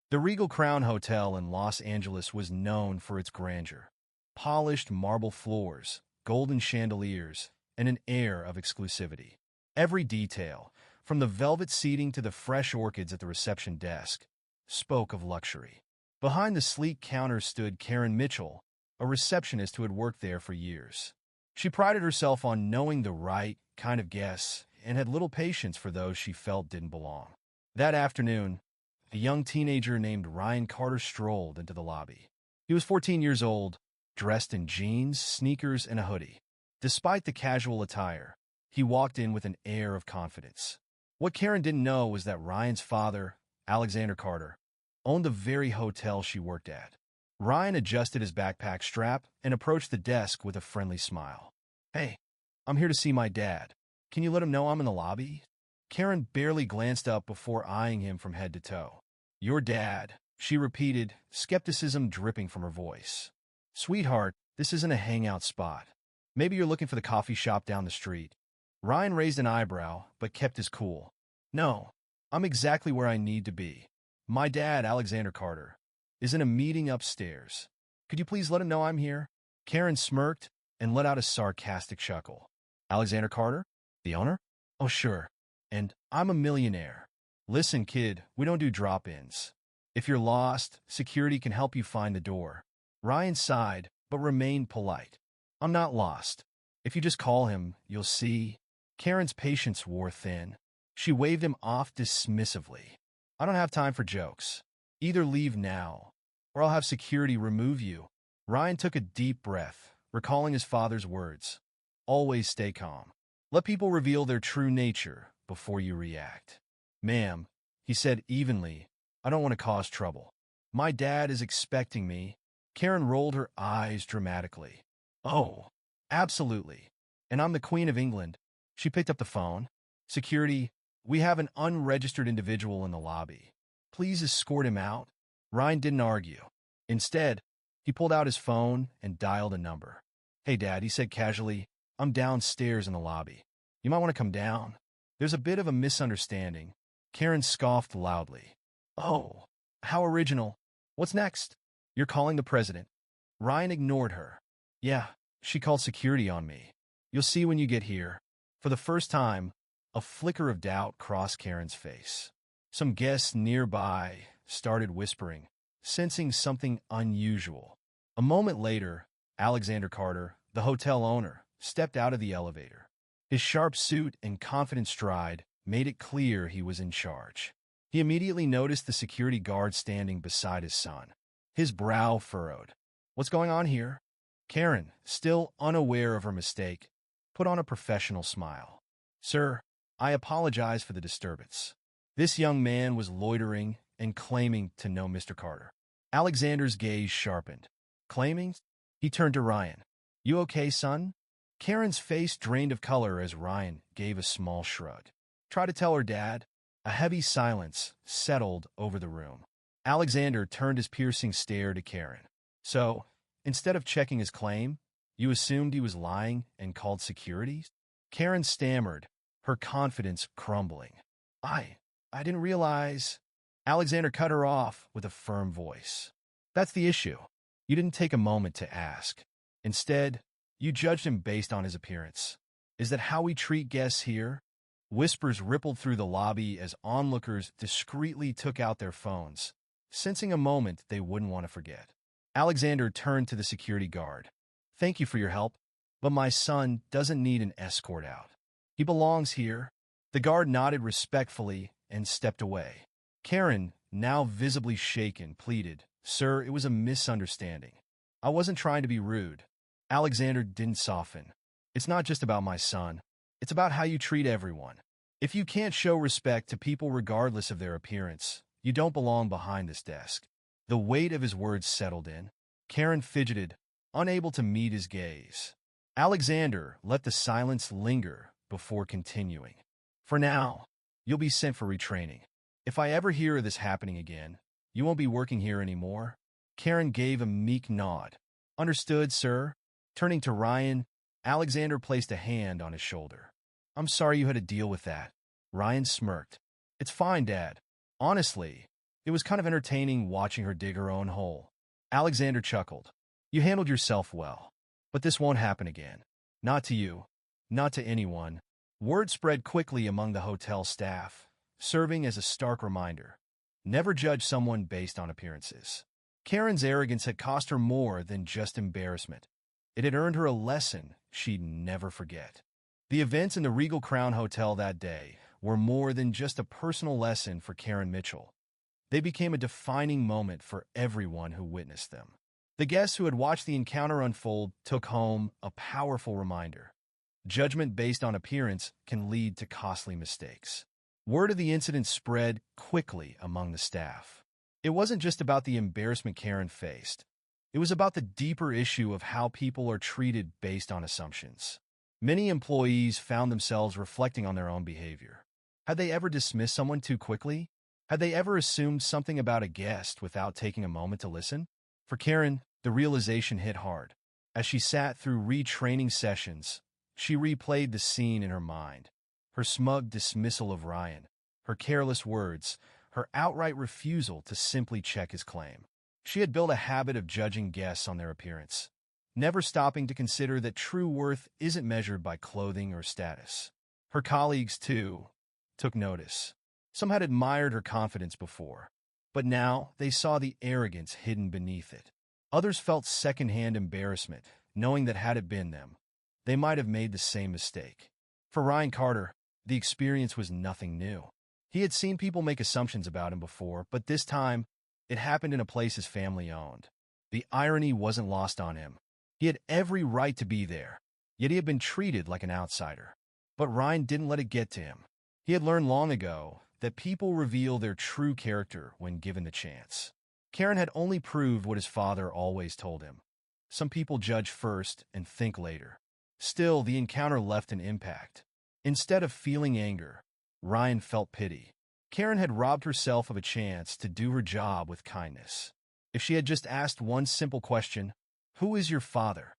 The Regal Crown Hotel in Los Angeles was known for its grandeur. Polished marble floors, golden chandeliers, and an air of exclusivity. Every detail, from the velvet seating to the fresh orchids at the reception desk, spoke of luxury. Behind the sleek counter stood Karen Mitchell, a receptionist who had worked there for years. She prided herself on knowing the right kind of guests and had little patience for those she felt didn't belong. That afternoon, a young teenager named Ryan Carter strolled into the lobby. He was 14 years old, dressed in jeans, sneakers, and a hoodie. Despite the casual attire, he walked in with an air of confidence. What Karen didn't know was that Ryan's father, Alexander Carter, owned the very hotel she worked at. Ryan adjusted his backpack strap and approached the desk with a friendly smile. "Hey, I'm here to see my dad. Can you let him know I'm in the lobby?" Karen barely glanced up before eyeing him from head to toe. "Your dad," she repeated, skepticism dripping from her voice. "Sweetheart, this isn't a hangout spot. Maybe you're looking for the coffee shop down the street." Ryan raised an eyebrow, but kept his cool. "No, I'm exactly where I need to be. My dad, Alexander Carter, is in a meeting upstairs. Could you please let him know I'm here?" Karen smirked and let out a sarcastic chuckle. "Alexander Carter? The owner? Oh, sure. And I'm a millionaire. Listen, kid, we don't do drop-ins. If you're lost, security can help you find the door." Ryan sighed, but remained polite. "I'm not lost. If you just call him, you'll see." Karen's patience wore thin. She waved him off dismissively. "I don't have time for jokes. Either leave now, or I'll have security remove you." Ryan took a deep breath, recalling his father's words. "Always stay calm. Let people reveal their true nature before you react." "Ma'am," he said evenly, "I don't want to cause trouble. My dad is expecting me." Karen rolled her eyes dramatically. "Oh, absolutely. And I'm the Queen of England." She picked up the phone. "Security, we have an unregistered individual in the lobby. Please escort him out." Ryan didn't argue. Instead, he pulled out his phone and dialed a number. "Hey, Dad," he said casually, "I'm downstairs in the lobby. You might want to come down. There's a bit of a misunderstanding." Karen scoffed loudly. "Oh, how original. What's next?" "You're calling the president." Ryan ignored her. "Yeah, she called security on me. You'll see when you get here." For the first time, a flicker of doubt crossed Karen's face. Some guests nearby started whispering, sensing something unusual. A moment later, Alexander Carter, the hotel owner, stepped out of the elevator. His sharp suit and confident stride made it clear he was in charge. He immediately noticed the security guard standing beside his son. His brow furrowed. "What's going on here?" Karen, still unaware of her mistake, put on a professional smile. "Sir, I apologize for the disturbance. This young man was loitering and claiming to know Mr. Carter." Alexander's gaze sharpened. "Claiming?" He turned to Ryan. "You okay, son?" Karen's face drained of color as Ryan gave a small shrug. "Try to tell her, Dad." A heavy silence settled over the room. Alexander turned his piercing stare to Karen. "So, instead of checking his claim, you assumed he was lying and called security?" Karen stammered, her confidence crumbling. I didn't realize." Alexander cut her off with a firm voice. "That's the issue. You didn't take a moment to ask. Instead, you judged him based on his appearance. Is that how we treat guests here?" Whispers rippled through the lobby as onlookers discreetly took out their phones, sensing a moment they wouldn't want to forget. Alexander turned to the security guard. "Thank you for your help, but my son doesn't need an escort out. He belongs here." The guard nodded respectfully and stepped away. Karen, now visibly shaken, pleaded, "Sir, it was a misunderstanding. I wasn't trying to be rude." Alexander didn't soften. "It's not just about my son. It's about how you treat everyone. If you can't show respect to people regardless of their appearance, you don't belong behind this desk." The weight of his words settled in. Karen fidgeted, unable to meet his gaze. Alexander let the silence linger before continuing. "For now, you'll be sent for retraining. If I ever hear of this happening again, you won't be working here anymore." Karen gave a meek nod. "Understood, sir." Turning to Ryan, Alexander placed a hand on his shoulder. "I'm sorry you had to deal with that." Ryan smirked. "It's fine, Dad. Honestly, It was kind of entertaining watching her dig her own hole. Alexander chuckled. You handled yourself well. But this won't happen again. Not to you. Not to anyone. Word spread quickly among the hotel staff, serving as a stark reminder. Never judge someone based on appearances. Karen's arrogance had cost her more than just embarrassment. It had earned her a lesson she'd never forget. The events in the Regal Crown Hotel that day were more than just a personal lesson for Karen Mitchell. They became a defining moment for everyone who witnessed them. The guests who had watched the encounter unfold took home a powerful reminder. Judgment based on appearance can lead to costly mistakes. Word of the incident spread quickly among the staff. It wasn't just about the embarrassment Karen faced. It was about the deeper issue of how people are treated based on assumptions. Many employees found themselves reflecting on their own behavior. Had they ever dismissed someone too quickly? Had they ever assumed something about a guest without taking a moment to listen? For Karen, the realization hit hard. As she sat through retraining sessions, she replayed the scene in her mind. Her smug dismissal of Ryan, her careless words, her outright refusal to simply check his claim. She had built a habit of judging guests on their appearance, never stopping to consider that true worth isn't measured by clothing or status. Her colleagues, too, took notice. Some had admired her confidence before, but now they saw the arrogance hidden beneath it. Others felt secondhand embarrassment, knowing that had it been them, they might have made the same mistake. For Ryan Carter, the experience was nothing new. He had seen people make assumptions about him before, but this time, it happened in a place his family owned. The irony wasn't lost on him. He had every right to be there, yet he had been treated like an outsider. But Ryan didn't let it get to him. He had learned long ago that people reveal their true character when given the chance. Karen had only proved what his father always told him. Some people judge first and think later. Still, the encounter left an impact. Instead of feeling anger, Ryan felt pity. Karen had robbed herself of a chance to do her job with kindness. If she had just asked one simple question, "Who is your father?"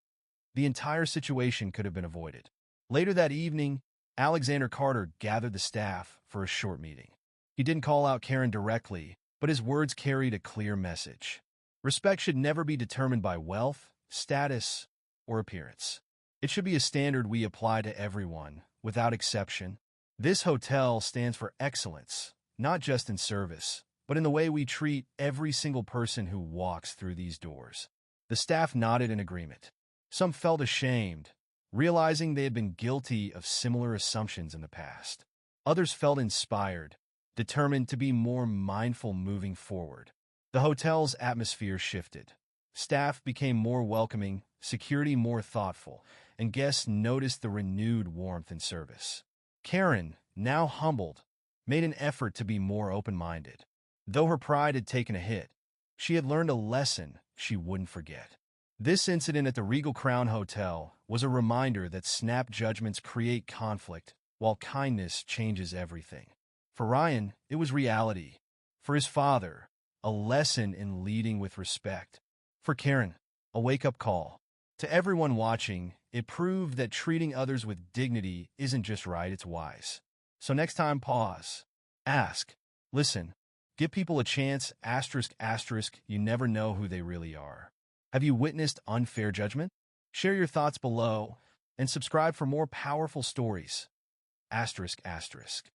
the entire situation could have been avoided. Later that evening, Alexander Carter gathered the staff for a short meeting. He didn't call out Karen directly, but his words carried a clear message. Respect should never be determined by wealth, status, or appearance. It should be a standard we apply to everyone, without exception. This hotel stands for excellence, not just in service, but in the way we treat every single person who walks through these doors. The staff nodded in agreement. Some felt ashamed, realizing they had been guilty of similar assumptions in the past. Others felt inspired, determined to be more mindful moving forward. The hotel's atmosphere shifted. Staff became more welcoming, security more thoughtful, and guests noticed the renewed warmth in service. Karen, now humbled, made an effort to be more open-minded. Though her pride had taken a hit, she had learned a lesson she wouldn't forget. This incident at the Regal Crown Hotel was a reminder that snap judgments create conflict, while kindness changes everything. For Ryan, it was reality. For his father, a lesson in leading with respect. For Karen, a wake-up call. To everyone watching, it proved that treating others with dignity isn't just right, it's wise. So next time, pause. Ask. Listen. Give people a chance, asterisk, asterisk, you never know who they really are. Have you witnessed unfair judgment? Share your thoughts below and subscribe for more powerful stories. Asterisk, asterisk.